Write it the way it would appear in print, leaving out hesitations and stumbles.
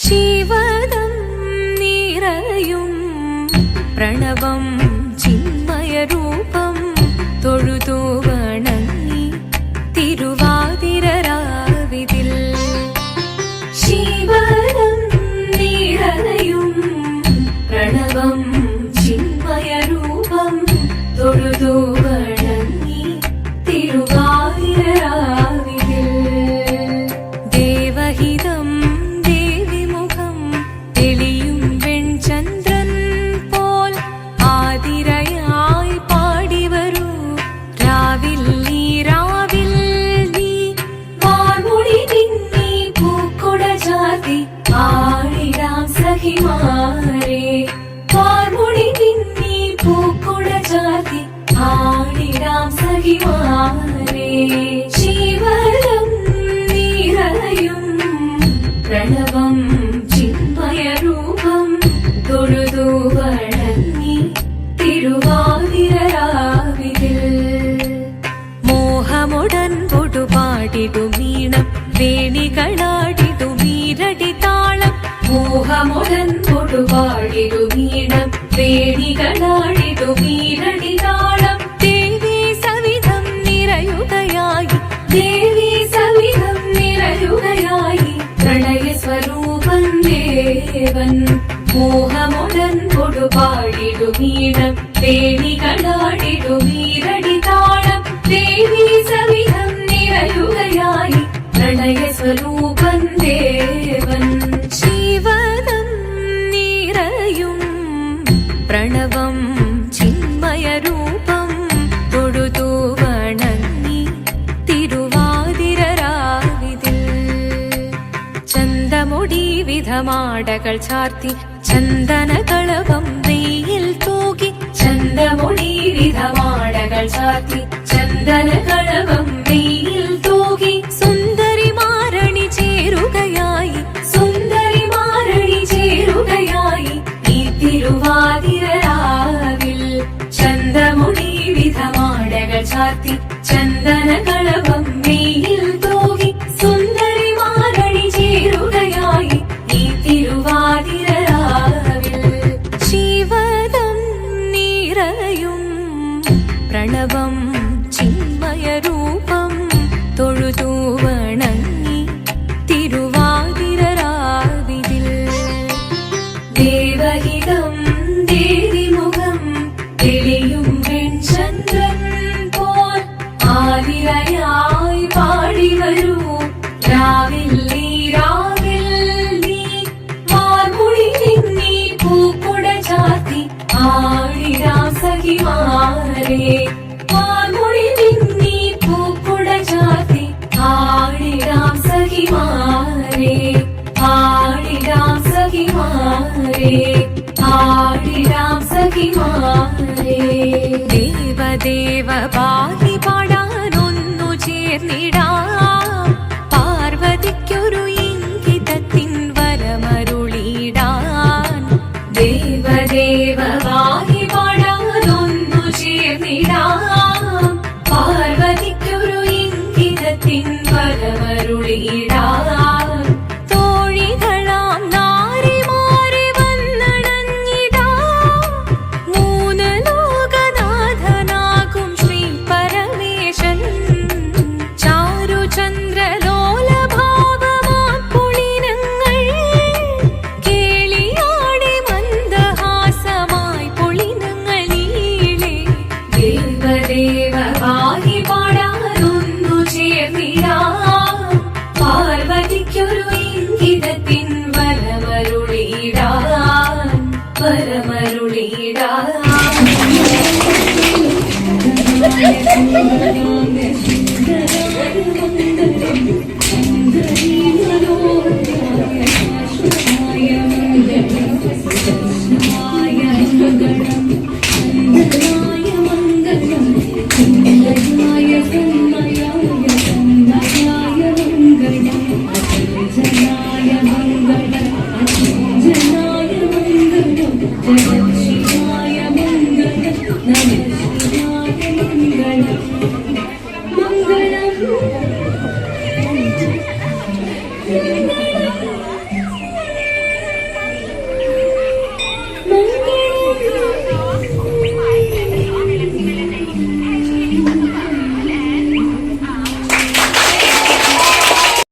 ശിവദം നിറയും പ്രണവം ചിന്മയരൂപം തൊഴുതു വണങ്ങി തിരുവാതിരരാവിതിൽ. ശിവദം നിറയും പ്രണവം ചിന്മയരൂപം തൊഴുതു വണങ്ങി തിരുവാതിരരാവിതിൽ. ദേവഹിതം ദേവിമുഖം തെളിയും വെൺചന്ദ്രൻ പോൽ ആതിരയായി പാടിവരൂ രാവിൽ നീ രാവിൽ നീ. വാർമുടി തിന്നി പൂക്കൊട ചാർത്തി ആടിടാം സഖിമാരെ. വാർമുടി തിന്നി പൂക്കൊട ചാർത്തി ആടിടാം സഖിമാരെ. ശിവദം നിറയും പ്രണവം ചിന്മയരൂപം തൊഴുതു വണങ്ങി തിരുവാതിരരാവിതിൽ. മോഹമുടൻ പൊടുപാടിടും ഈണം വേണികളാടിടും ഈരടി താളം. മോഹമുടൻ പൊടുപാടിടും ഈണം വേണികളാടിടും ഈരടി താളം. ദേവി സവിധം നിറയുകയായി ദേവി സവിധം നിറയുകയായി പ്രണയ സ്വരൂപൻ ദേവൻ. മോഹമുടൻ കൊടുപാടിടും ഈണം വേണികളാടിടും ഈരടി താളം. ദേവി സവിധം നിറയുകയായി പ്രണയ സ്വരൂപൻ ദേവൻ. ശിവദം നിറയും പ്രണവം ചിന്മയരൂപം തൊഴുതു വണങ്ങി തിരുവാതിരരാവിതിൽ. ചന്തമുടി വിധമാടകൾ ചാർത്തി ചന്ദനകളഭം വെയിൽ തൂകി. ചന്തമുടി വിധമാടകൾ ചാർത്തി ചന്ദനകളഭം വെയിൽ തൂകി. സുന്ദരി മാരണി ചേരുകയായി സുന്ദരി മാരണി ചേരുകയായി ഈ തിരുവാതിരരാവിൽ. ചന്തമുടി വിധമാടകൾ ചാർത്തി ചന്ദനകളഭം വെയിൽ തൂകി. സുന്ദരി മാരണി ചേരുകയായി ഈ തിരുവാതിരരാവിൽ. ശിവദം നിറയും പ്രണവം ചിന്മയരൂപം തൊഴുതു വണങ്ങി തിരുവാതിരരാവിതിൽ. ദേവഹിതം ദേവിമുഖം തെളിയും വെൺചന്ദ്രൻ പോൽ ആതിരയായി പാടിവരൂ രാവിൽ നീ രാവിൽ നീ. വാർമുടി തിന്നി പൂക്കൊട ചാർത്തി ആടിടാം സഖിമാരെ. വാർമുടി തിന്നി പൂക്കൊട ചാർത്തി ആടിടാം സഖിമാരെ. ആടിടാം സഖിമാരെ ആടിടാം സഖിമാരെ. ദേവദേവ പാടി പാടാനൊന്നു ചേർന്നിടാം